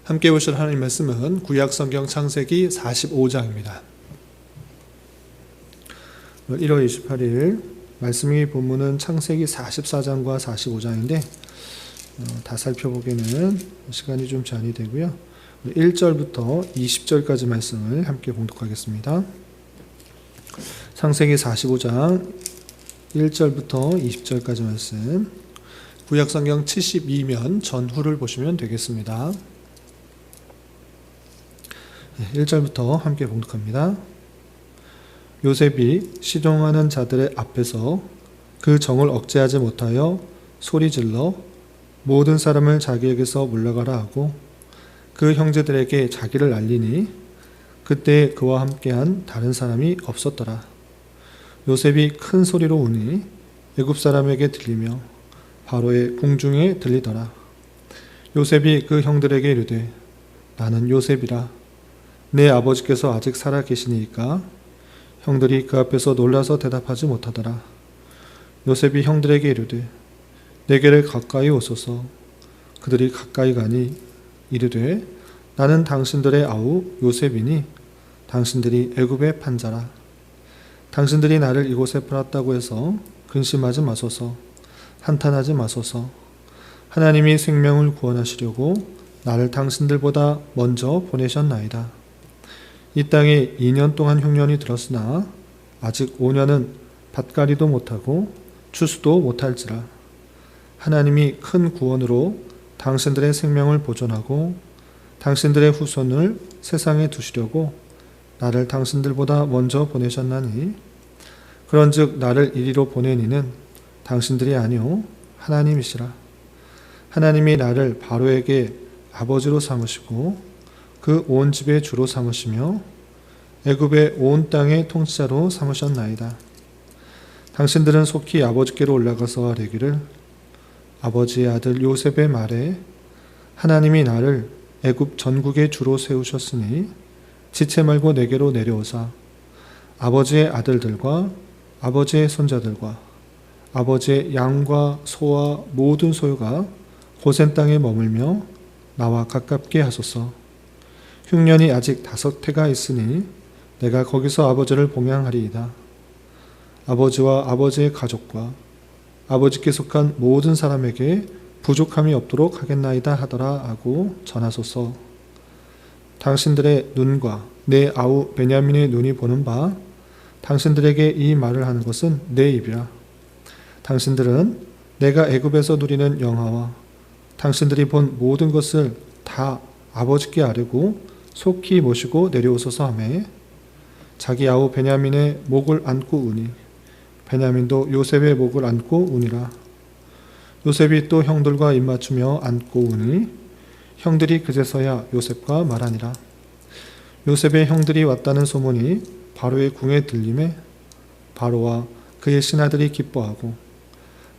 함께 보실 하나님 말씀은 구약성경 창세기 45장입니다. 1월 28일 말씀이 본문은 창세기 44장과 45장인데 다 살펴보기에는 시간이 좀 제한이 되고요. 1절부터 20절까지 말씀을 함께 봉독하겠습니다. 창세기 45장 1절부터 20절까지 말씀, 구약성경 72면 전후를 보시면 되겠습니다. 1절부터 함께 봉독합니다. 요셉이 시종하는 자들의 앞에서 그 정을 억제하지 못하여 소리질러 모든 사람을 자기에게서 물러가라 하고 그 형제들에게 자기를 알리니 그때 그와 함께한 다른 사람이 없었더라. 요셉이 큰 소리로 우니 애굽 사람에게 들리며 바로의 궁중에 들리더라. 요셉이 그 형들에게 이르되 나는 요셉이라. 내 아버지께서 아직 살아 계시니까 형들이 그 앞에서 놀라서 대답하지 못하더라. 요셉이 형들에게 이르되 내게를 가까이 오소서. 그들이 가까이 가니 이르되 나는 당신들의 아우 요셉이니 당신들이 애굽의 판자라. 당신들이 나를 이곳에 팔았다고 해서 근심하지 마소서. 한탄하지 마소서. 하나님이 생명을 구원하시려고 나를 당신들보다 먼저 보내셨나이다. 이 땅에 2년 동안 흉년이 들었으나 아직 5년은 밭갈이도 못하고 추수도 못할지라. 하나님이 큰 구원으로 당신들의 생명을 보존하고 당신들의 후손을 세상에 두시려고 나를 당신들보다 먼저 보내셨나니 그런즉 나를 이리로 보내니는 당신들이 아니오 하나님이시라. 하나님이 나를 바로에게 아버지로 삼으시고 그 온 집의 주로 삼으시며 애굽의 온 땅의 통치자로 삼으셨나이다. 당신들은 속히 아버지께로 올라가서 아뢰기를 아버지의 아들 요셉의 말에 하나님이 나를 애굽 전국의 주로 세우셨으니 지체 말고 내게로 내려오사 아버지의 아들들과 아버지의 손자들과 아버지의 양과 소와 모든 소유가 고센 땅에 머물며 나와 가깝게 하소서. 흉년이 아직 5해가 있으니 내가 거기서 아버지를 봉양하리이다. 아버지와 아버지의 가족과 아버지께 속한 모든 사람에게 부족함이 없도록 하겠나이다 하더라 하고 전하소서. 당신들의 눈과 내 아우 베냐민의 눈이 보는 바 당신들에게 이 말을 하는 것은 내 입이라. 당신들은 내가 애굽에서 누리는 영화와 당신들이 본 모든 것을 다 아버지께 아뢰고 속히 모시고 내려오소서 하매 자기 아우 베냐민의 목을 안고 우니 베냐민도 요셉의 목을 안고 우니라. 요셉이 또 형들과 입맞추며 안고 우니 형들이 그제서야 요셉과 말하니라. 요셉의 형들이 왔다는 소문이 바로의 궁에 들림에 바로와 그의 신하들이 기뻐하고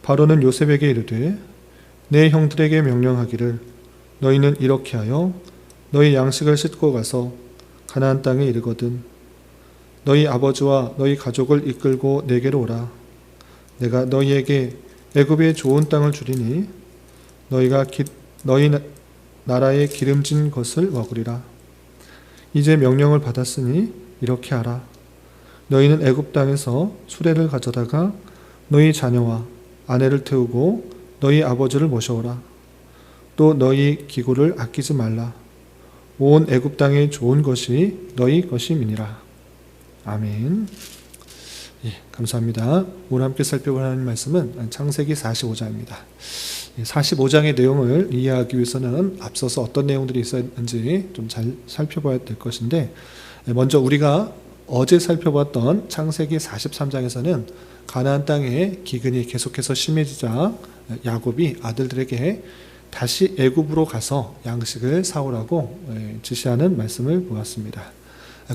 바로는 요셉에게 이르되 내 형들에게 명령하기를 너희는 이렇게 하여 너희 양식을 싣고 가서 가나안 땅에 이르거든 너희 아버지와 너희 가족을 이끌고 내게로 오라. 내가 너희에게 애굽의 좋은 땅을 주리니 너희가 너희 나라의 기름진 것을 먹으리라. 이제 명령을 받았으니 이렇게 하라. 너희는 애굽 땅에서 수레를 가져다가 너희 자녀와 아내를 태우고 너희 아버지를 모셔오라. 또 너희 기구를 아끼지 말라. 온 애굽 땅의 좋은 것이 너희 것임이니라. 아멘. 예, 감사합니다. 오늘 함께 살펴볼 하나님 말씀은 창세기 45장입니다. 45장의 내용을 이해하기 위해서는 앞서서 어떤 내용들이 있었는지 좀 잘 살펴봐야 될 것인데, 먼저 우리가 어제 살펴봤던 창세기 43장에서는 가나안 땅의 기근이 계속해서 심해지자 야곱이 아들들에게 다시 애굽으로 가서 양식을 사오라고 지시하는 말씀을 보았습니다.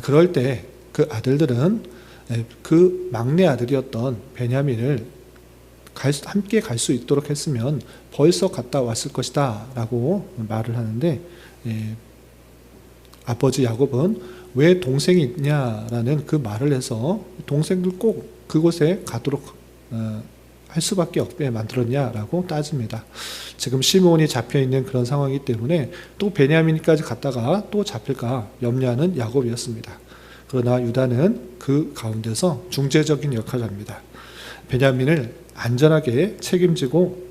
그럴 때 그 아들들은 그 막내 아들이었던 베냐민을 함께 갈 수 있도록 했으면 벌써 갔다 왔을 것이다 라고 말을 하는데, 아버지 야곱은 왜 동생이 있냐라는 그 말을 해서 동생들 꼭 그곳에 가도록 할 수밖에 없게 만들었냐라고 따집니다. 지금 시므온이 잡혀있는 그런 상황이기 때문에 또 베냐민까지 갔다가 또 잡힐까 염려하는 야곱이었습니다. 그러나 유다는 그 가운데서 중재적인 역할을 합니다. 베냐민을 안전하게 책임지고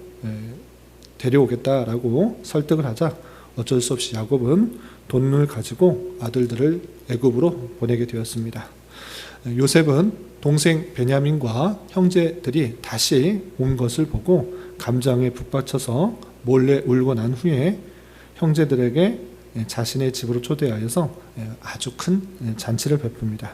데려오겠다라고 설득을 하자 어쩔 수 없이 야곱은 돈을 가지고 아들들을 애굽으로 보내게 되었습니다. 요셉은 동생 베냐민과 형제들이 다시 온 것을 보고 감정에 북받쳐서 몰래 울고 난 후에 형제들에게 자신의 집으로 초대하여서 아주 큰 잔치를 베풉니다.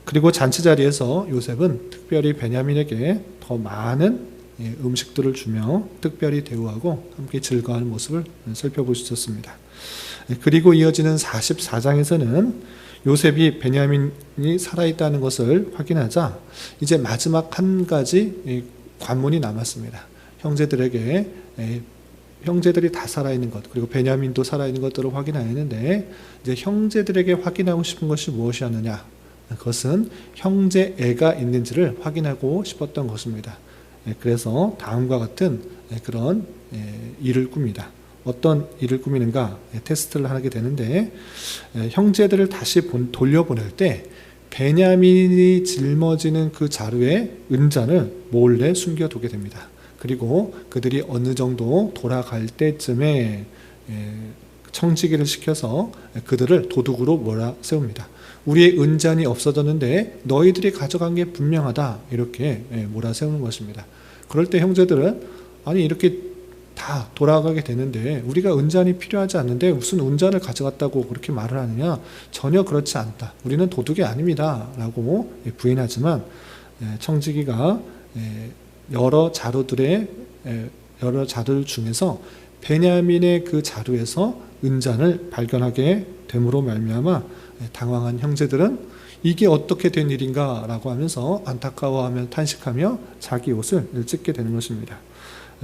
그리고 잔치 자리에서 요셉은 특별히 베냐민에게 더 많은 음식들을 주며 특별히 대우하고 함께 즐거워하는 모습을 살펴볼 수 있었습니다. 그리고 이어지는 44장에서는 요셉이 베냐민이 살아있다는 것을 확인하자 이제 마지막 한 가지 관문이 남았습니다. 형제들에게 형제들이 다 살아있는 것, 그리고 베냐민도 살아있는 것들을 확인하였는데 이제 형제들에게 확인하고 싶은 것이 무엇이었느냐? 그것은 형제 애가 있는지를 확인하고 싶었던 것입니다. 그래서 다음과 같은 그런 일을 꿉니다. 어떤 일을 꾸미는가 테스트를 하게 되는데 형제들을 다시 돌려보낼 때 베냐민이 짊어지는 그 자루에 은잔을 몰래 숨겨두게 됩니다. 그리고 그들이 어느 정도 돌아갈 때쯤에 청지기를 시켜서 그들을 도둑으로 몰아세웁니다. 우리의 은잔이 없어졌는데 너희들이 가져간 게 분명하다, 이렇게 몰아세우는 것입니다. 그럴 때 형제들은 아니 이렇게 다 돌아가게 되는데 우리가 은잔이 필요하지 않는데 무슨 은잔을 가져갔다고 그렇게 말을 하느냐? 전혀 그렇지 않다. 우리는 도둑이 아닙니다 라고 부인하지만 청지기가 여러 자루들 중에서 베냐민의 그 자루에서 은잔을 발견하게 됨으로 말미암아 당황한 형제들은 이게 어떻게 된 일인가 라고 하면서 안타까워하며 탄식하며 자기 옷을 찢게 되는 것입니다.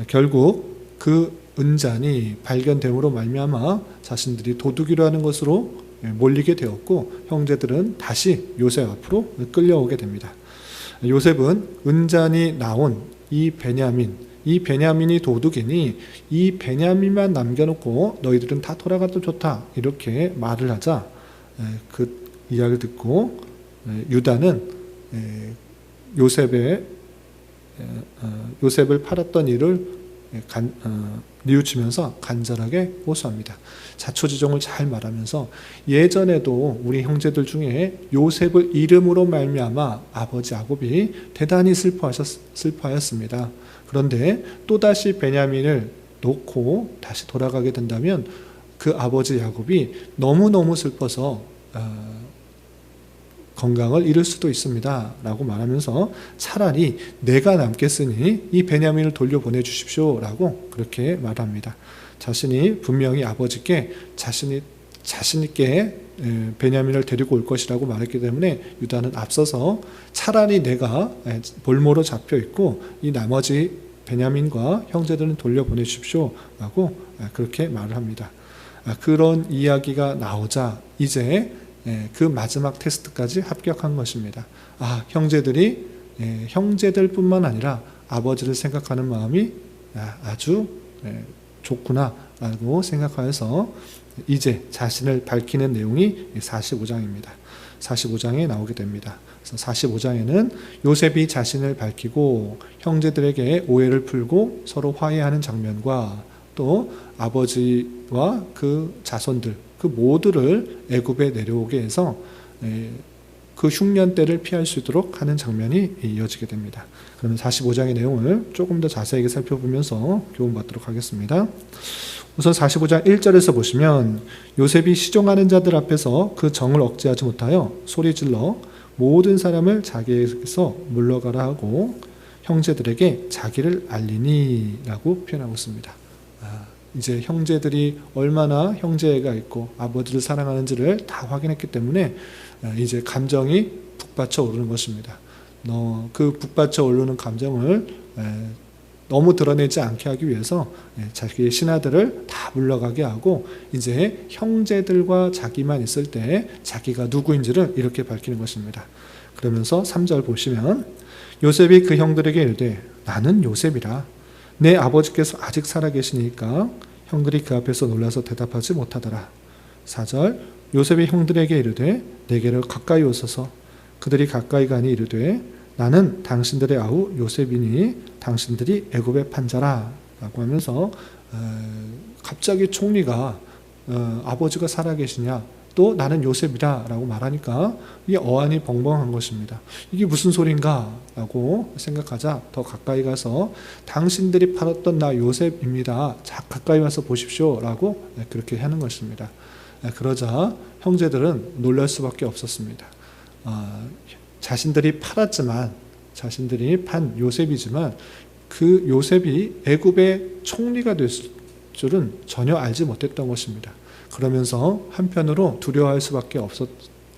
결국 그 은잔이 발견됨으로 말미암아 자신들이 도둑이라는 것으로 몰리게 되었고 형제들은 다시 요셉 앞으로 끌려오게 됩니다. 요셉은 은잔이 나온 이 베냐민이 도둑이니 이 베냐민만 남겨놓고 너희들은 다 돌아가도 좋다, 이렇게 말을 하자 그 이야기를 듣고 유다는 요셉을 팔았던 일을 뉘우치면서 간절하게 호소합니다. 자초지종을 잘 말하면서 예전에도 우리 형제들 중에 요셉을 이름으로 말미암아 아버지 야곱이 대단히 슬퍼하였습니다. 그런데 또다시 베냐민을 놓고 다시 돌아가게 된다면 그 아버지 야곱이 너무너무 슬퍼서 건강을 잃을 수도 있습니다 라고 말하면서 차라리 내가 남겠으니 이 베냐민을 돌려보내 주십시오 라고 그렇게 말합니다. 자신이 분명히 아버지께 자신있게 베냐민을 데리고 올 것이라고 말했기 때문에 유다는 앞서서 차라리 내가 볼모로 잡혀있고 이 나머지 베냐민과 형제들은 돌려보내 주십시오 라고 그렇게 말을 합니다. 그런 이야기가 나오자 이제 그 마지막 테스트까지 합격한 것입니다. 형제들이 형제들뿐만 아니라 아버지를 생각하는 마음이 아주 좋구나 라고 생각하여서 이제 자신을 밝히는 내용이 45장입니다. 45장에 나오게 됩니다. 그래서 45장에는 요셉이 자신을 밝히고 형제들에게 오해를 풀고 서로 화해하는 장면과 또 아버지와 그 자손들 그 모두를 애굽에 내려오게 해서 그 흉년 때를 피할 수 있도록 하는 장면이 이어지게 됩니다. 그러면 45장의 내용을 조금 더 자세하게 살펴보면서 교훈받도록 하겠습니다. 우선 45장 1절에서 보시면 요셉이 시종하는 자들 앞에서 그 정을 억제하지 못하여 소리질러 모든 사람을 자기에게서 물러가라 하고 형제들에게 자기를 알리니 라고 표현하고 있습니다. 이제 형제들이 얼마나 형제애가 있고 아버지를 사랑하는지를 다 확인했기 때문에 이제 감정이 북받쳐 오르는 것입니다. 그 북받쳐 오르는 감정을 너무 드러내지 않게 하기 위해서 자기의 신하들을 다 물러가게 하고 이제 형제들과 자기만 있을 때 자기가 누구인지를 이렇게 밝히는 것입니다. 그러면서 3절 보시면 요셉이 그 형들에게 이르되 나는 요셉이라. 내 아버지께서 아직 살아계시니까 형들이 그 앞에서 놀라서 대답하지 못하더라. 4절 요셉이 형들에게 이르되 내게로 가까이 오소서. 그들이 가까이 가니 이르되 나는 당신들의 아우 요셉이니 당신들이 애굽에 판 자라 라고 하면서 갑자기 총리가 아버지가 살아계시냐, 또 나는 요셉이다 라고 말하니까 이게 어안이 벙벙한 것입니다. 이게 무슨 소린가 라고 생각하자 더 가까이 가서 당신들이 팔았던 나 요셉입니다. 자, 가까이 와서 보십시오 라고 그렇게 하는 것입니다. 그러자 형제들은 놀랄 수밖에 없었습니다. 자신들이 팔았지만, 자신들이 판 요셉이지만 그 요셉이 애굽의 총리가 됐을 줄은 전혀 알지 못했던 것입니다. 그러면서 한편으로 두려워할 수밖에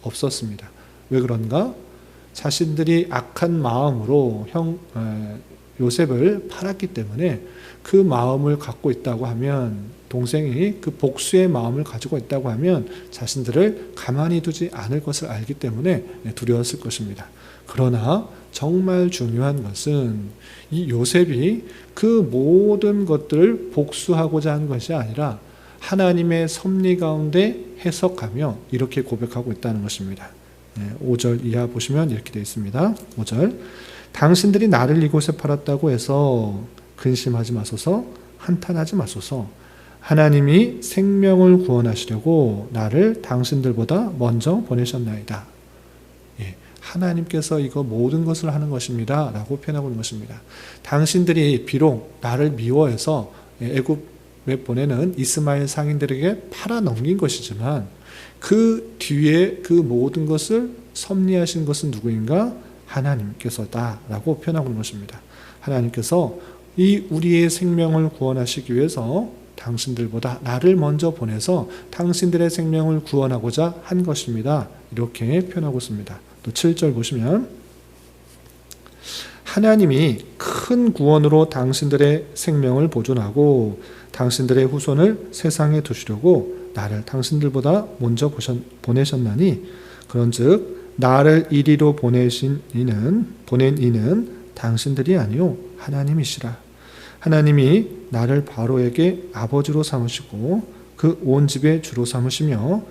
없었습니다. 왜 그런가? 자신들이 악한 마음으로 요셉을 팔았기 때문에 그 마음을 갖고 있다고 하면, 동생이 그 복수의 마음을 가지고 있다고 하면 자신들을 가만히 두지 않을 것을 알기 때문에 두려웠을 것입니다. 그러나 정말 중요한 것은 이 요셉이 그 모든 것들을 복수하고자 한 것이 아니라 하나님의 섭리 가운데 해석하며 이렇게 고백하고 있다는 것입니다. 5절 이하 보시면 이렇게 되어 있습니다. 5절 당신들이 나를 이곳에 팔았다고 해서 근심하지 마소서, 한탄하지 마소서. 하나님이 생명을 구원하시려고 나를 당신들보다 먼저 보내셨나이다. 하나님께서 이거 모든 것을 하는 것입니다 라고 표현하고 있는 것입니다. 당신들이 비록 나를 미워해서 애굽에 보내는 이스마엘 상인들에게 팔아넘긴 것이지만 그 뒤에 그 모든 것을 섭리하신 것은 누구인가? 하나님께서다 라고 표현하고 있는 것입니다. 하나님께서 이 우리의 생명을 구원하시기 위해서 당신들보다 나를 먼저 보내서 당신들의 생명을 구원하고자 한 것입니다. 이렇게 표현하고 있습니다. 또 7절 보시면 하나님이 큰 구원으로 당신들의 생명을 보존하고 당신들의 후손을 세상에 두시려고 나를 당신들보다 먼저 보내셨나니 그런즉 나를 이리로 보낸 이는 당신들이 아니요 하나님이시라. 하나님이 나를 바로에게 아버지로 삼으시고 그 온 집의 주로 삼으시며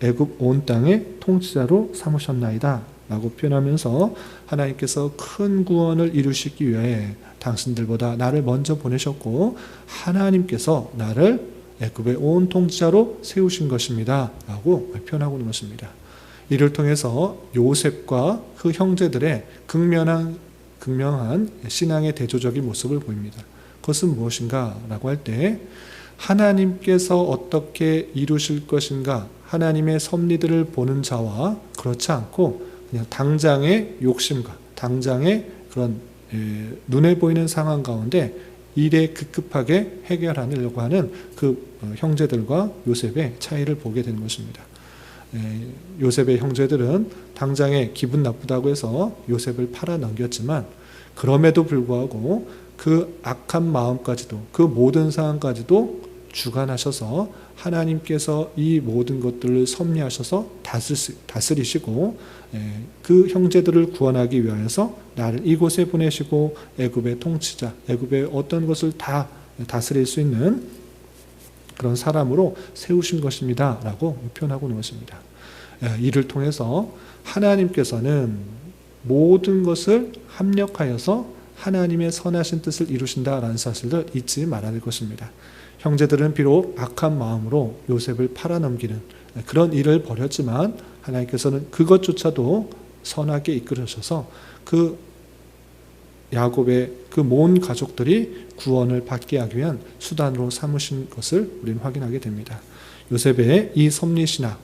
애굽 온 땅의 통치자로 삼으셨나이다 라고 표현하면서 하나님께서 큰 구원을 이루시기 위해 당신들보다 나를 먼저 보내셨고 하나님께서 나를 애굽의 온 통치자로 세우신 것입니다 라고 표현하고 있는 것입니다. 이를 통해서 요셉과 그 형제들의 극명한 신앙의 대조적인 모습을 보입니다. 그것은 무엇인가 라고 할 때 하나님께서 어떻게 이루실 것인가, 하나님의 섭리들을 보는 자와 그렇지 않고 그냥 당장의 욕심과 당장의 그런 눈에 보이는 상황 가운데 일에 급급하게 해결하려고 하는 그 형제들과 요셉의 차이를 보게 되는 것입니다. 요셉의 형제들은 당장에 기분 나쁘다고 해서 요셉을 팔아 넘겼지만 그럼에도 불구하고 그 악한 마음까지도, 그 모든 상황까지도 주관하셔서 하나님께서 이 모든 것들을 섭리하셔서 다스리시고 그 형제들을 구원하기 위하여서 나를 이곳에 보내시고 애굽의 통치자, 애굽의 어떤 것을 다 다스릴 수 있는 그런 사람으로 세우신 것입니다 라고 표현하고 있는 것입니다. 이를 통해서 하나님께서는 모든 것을 합력하여서 하나님의 선하신 뜻을 이루신다라는 사실을 잊지 말아야 될 것입니다. 형제들은 비록 악한 마음으로 요셉을 팔아넘기는 그런 일을 벌였지만 하나님께서는 그것조차도 선하게 이끌으셔서 그 야곱의 그 온 가족들이 구원을 받게 하기 위한 수단으로 삼으신 것을 우리는 확인하게 됩니다. 요셉의 이 섭리신학,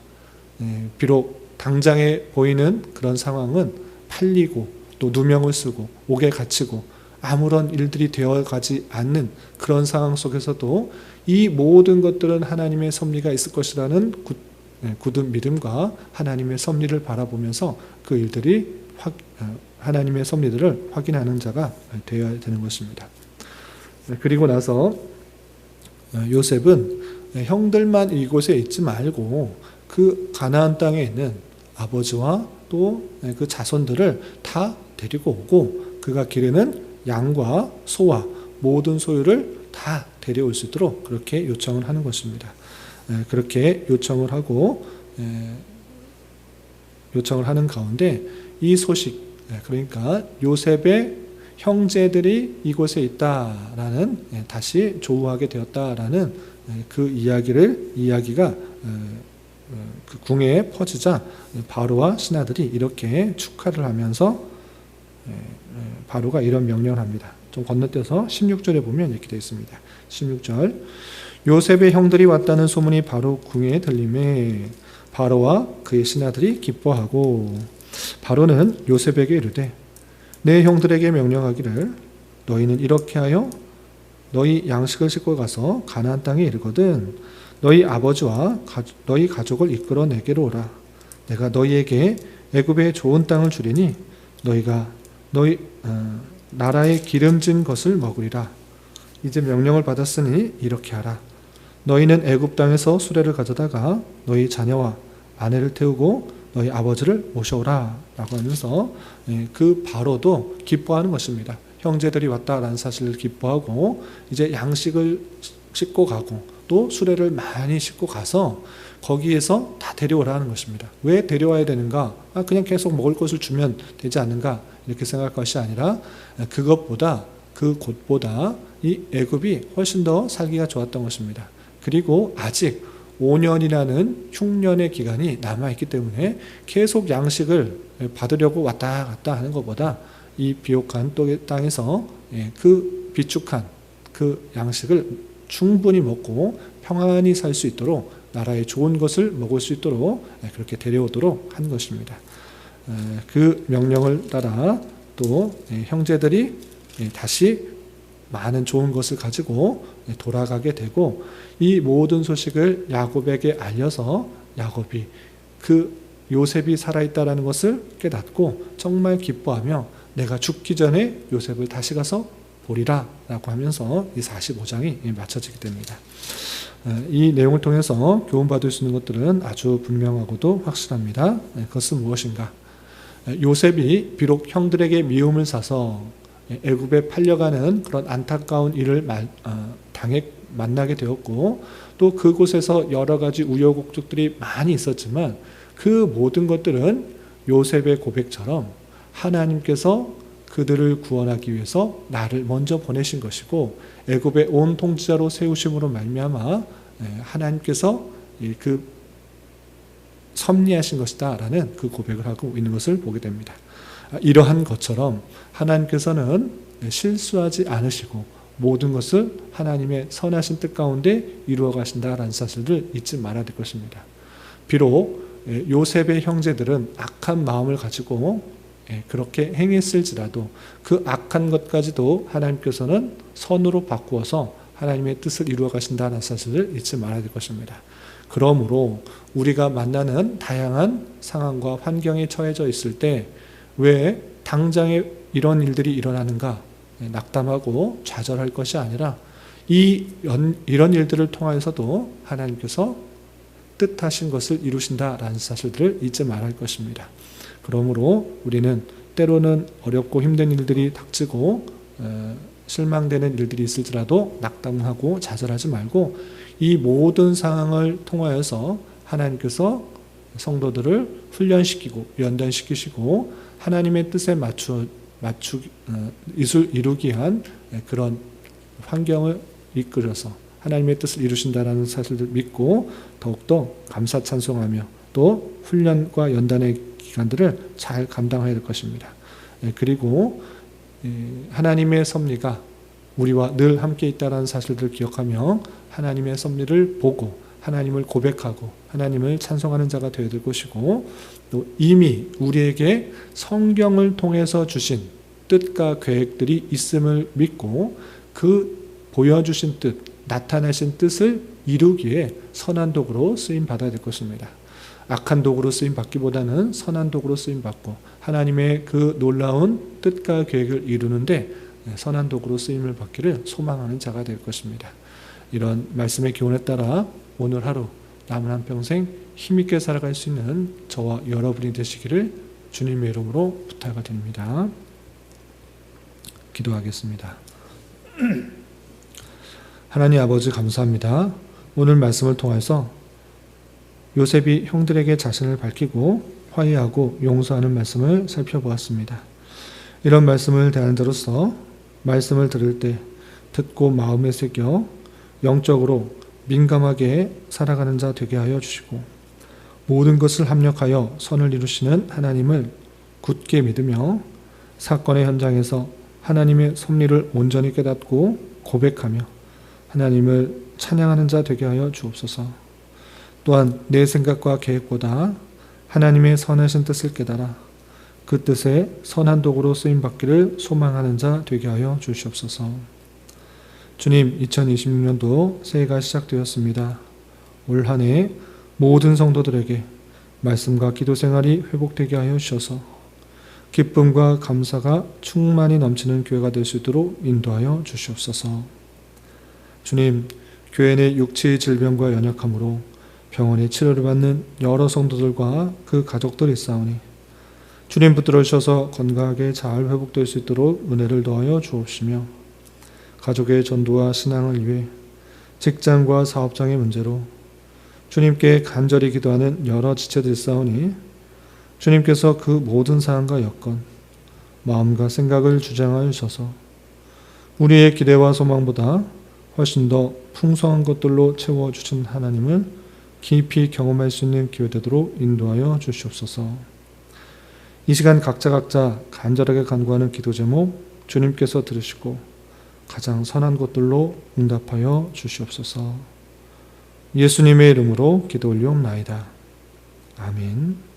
비록 당장에 보이는 그런 상황은 팔리고 또 누명을 쓰고 옥에 갇히고 아무런 일들이 되어가지 않는 그런 상황 속에서도 이 모든 것들은 하나님의 섭리가 있을 것이라는 굳은 믿음과 하나님의 섭리를 바라보면서 그 일들이 하나님의 섭리들을 확인하는 자가 되어야 되는 것입니다. 그리고 나서 요셉은 형들만 이곳에 있지 말고 그 가나안 땅에 있는 아버지와 또 그 자손들을 다 데리고 오고 그가 기르는 양과 소와 모든 소유를 다 데려올 수 있도록 그렇게 요청을 하는 것입니다. 그렇게 요청을 하고 요청을 하는 가운데 이 소식, 그러니까 요셉의 형제들이 이곳에 있다라는, 다시 조우하게 되었다라는 그 이야기가 그 궁에 퍼지자 바로와 신하들이 이렇게 축하를 하면서 바로가 이런 명령을 합니다. 좀 건너뛰어서 16절에 보면 이렇게 되어 있습니다. 16절, 요셉의 형들이 왔다는 소문이 바로 궁에 들림에 바로와 그의 신하들이 기뻐하고, 바로는 요셉에게 이르되 내 형들에게 명령하기를 너희는 이렇게 하여 너희 양식을 싣고 가서 가나안 땅에 이르거든 너희 아버지와 너희 가족을 이끌어 내게로 오라. 내가 너희에게 애굽의 좋은 땅을 주리니 너희가 너희 나라의 기름진 것을 먹으리라. 이제 명령을 받았으니 이렇게 하라. 너희는 애굽 땅에서 수레를 가져다가 너희 자녀와 아내를 태우고 너희 아버지를 모셔오라 라고 하면서 그 바로도 기뻐하는 것입니다. 형제들이 왔다라는 사실을 기뻐하고 이제 양식을 싣고 가고 또 수레를 많이 싣고 가서 거기에서 다 데려오라는 것입니다. 왜 데려와야 되는가? 그냥 계속 먹을 것을 주면 되지 않는가? 이렇게 생각할 것이 아니라 그것보다 그 곳보다 이 애굽이 훨씬 더 살기가 좋았던 것입니다. 그리고 아직 5년이라는 흉년의 기간이 남아있기 때문에 계속 양식을 받으려고 왔다 갔다 하는 것보다 이 비옥한 땅에서 그 비축한 그 양식을 충분히 먹고 평안히 살 수 있도록 나라의 좋은 것을 먹을 수 있도록 그렇게 데려오도록 한 것입니다. 그 명령을 따라 또 형제들이 다시 많은 좋은 것을 가지고 돌아가게 되고 이 모든 소식을 야곱에게 알려서 야곱이 그 요셉이 살아있다는 것을 깨닫고 정말 기뻐하며 내가 죽기 전에 요셉을 다시 가서 보리라 라고 하면서 이 45장이 마쳐지게 됩니다. 이 내용을 통해서 교훈받을 수 있는 것들은 아주 분명하고도 확실합니다. 그것은 무엇인가? 요셉이 비록 형들에게 미움을 사서 애굽에 팔려가는 그런 안타까운 일을 만나게 되었고 또 그곳에서 여러 가지 우여곡절들이 많이 있었지만 그 모든 것들은 요셉의 고백처럼 하나님께서 그들을 구원하기 위해서 나를 먼저 보내신 것이고 애굽의 온 통치자로 세우심으로 말미암아 하나님께서 그 섭리하신 것이다 라는 그 고백을 하고 있는 것을 보게 됩니다. 이러한 것처럼 하나님께서는 실수하지 않으시고 모든 것을 하나님의 선하신 뜻 가운데 이루어 가신다라는 사실을 잊지 말아야 될 것입니다. 비록 요셉의 형제들은 악한 마음을 가지고 그렇게 행했을지라도 그 악한 것까지도 하나님께서는 선으로 바꾸어서 하나님의 뜻을 이루어 가신다는 사실을 잊지 말아야 될 것입니다. 그러므로 우리가 만나는 다양한 상황과 환경에 처해져 있을 때 왜 당장에 이런 일들이 일어나는가 낙담하고 좌절할 것이 아니라 이런 일들을 통하여서도 하나님께서 뜻하신 것을 이루신다라는 사실들을 잊지 말아야 할 것입니다. 그러므로 우리는 때로는 어렵고 힘든 일들이 닥치고 실망되는 일들이 있을지라도 낙담하고 좌절하지 말고 이 모든 상황을 통하여서 하나님께서 성도들을 훈련시키고 연단시키시고 하나님의 뜻에 이루기 위한 그런 환경을 이끌어서 하나님의 뜻을 이루신다는 사실을 믿고 더욱더 감사 찬송하며 또 훈련과 연단의 기간들을 잘 감당해야 될 것입니다. 그리고 하나님의 섭리가 우리와 늘 함께 있다는 사실들을 기억하며 하나님의 섭리를 보고 하나님을 고백하고 하나님을 찬송하는 자가 되어야 될 것이고 또 이미 우리에게 성경을 통해서 주신 뜻과 계획들이 있음을 믿고 그 보여주신 뜻, 나타내신 뜻을 이루기에 선한 도구로 쓰임받아야 될 것입니다. 악한 도구로 쓰임받기보다는 선한 도구로 쓰임받고 하나님의 그 놀라운 뜻과 계획을 이루는데 선한 도구로 쓰임을 받기를 소망하는 자가 될 것입니다. 이런 말씀의 교훈에 따라 오늘 하루 남은 한평생 힘있게 살아갈 수 있는 저와 여러분이 되시기를 주님의 이름으로 부탁을 드립니다. 기도하겠습니다. 하나님 아버지 감사합니다. 오늘 말씀을 통해서 요셉이 형들에게 자신을 밝히고 화해하고 용서하는 말씀을 살펴보았습니다. 이런 말씀을 대하는 자로서 말씀을 들을 때 듣고 마음에 새겨 영적으로 민감하게 살아가는 자 되게 하여 주시고 모든 것을 합력하여 선을 이루시는 하나님을 굳게 믿으며 사건의 현장에서 하나님의 섭리를 온전히 깨닫고 고백하며 하나님을 찬양하는 자 되게 하여 주옵소서. 또한 내 생각과 계획보다 하나님의 선하신 뜻을 깨달아 그 뜻에 선한 도구로 쓰임받기를 소망하는 자 되게 하여 주시옵소서. 주님, 2026년도 새해가 시작되었습니다. 올 한 해 모든 성도들에게 말씀과 기도 생활이 회복되게 하여 주셔서 기쁨과 감사가 충만히 넘치는 교회가 될 수 있도록 인도하여 주시옵소서. 주님, 교회 내 육체의 질병과 연약함으로 병원에 치료를 받는 여러 성도들과 그 가족들이 있사오니 주님 붙들어 주셔서 건강하게 잘 회복될 수 있도록 은혜를 더하여 주옵시며 가족의 전도와 신앙을 위해 직장과 사업장의 문제로 주님께 간절히 기도하는 여러 지체들이 있사오니 주님께서 그 모든 사항과 여건, 마음과 생각을 주장하여 주셔서 우리의 기대와 소망보다 훨씬 더 풍성한 것들로 채워주신 하나님을 깊이 경험할 수 있는 기회 되도록 인도하여 주시옵소서. 이 시간 각자 간절하게 간구하는 기도 제목 주님께서 들으시고 가장 선한 것들로 응답하여 주시옵소서. 예수님의 이름으로 기도 올리옵나이다. 아멘.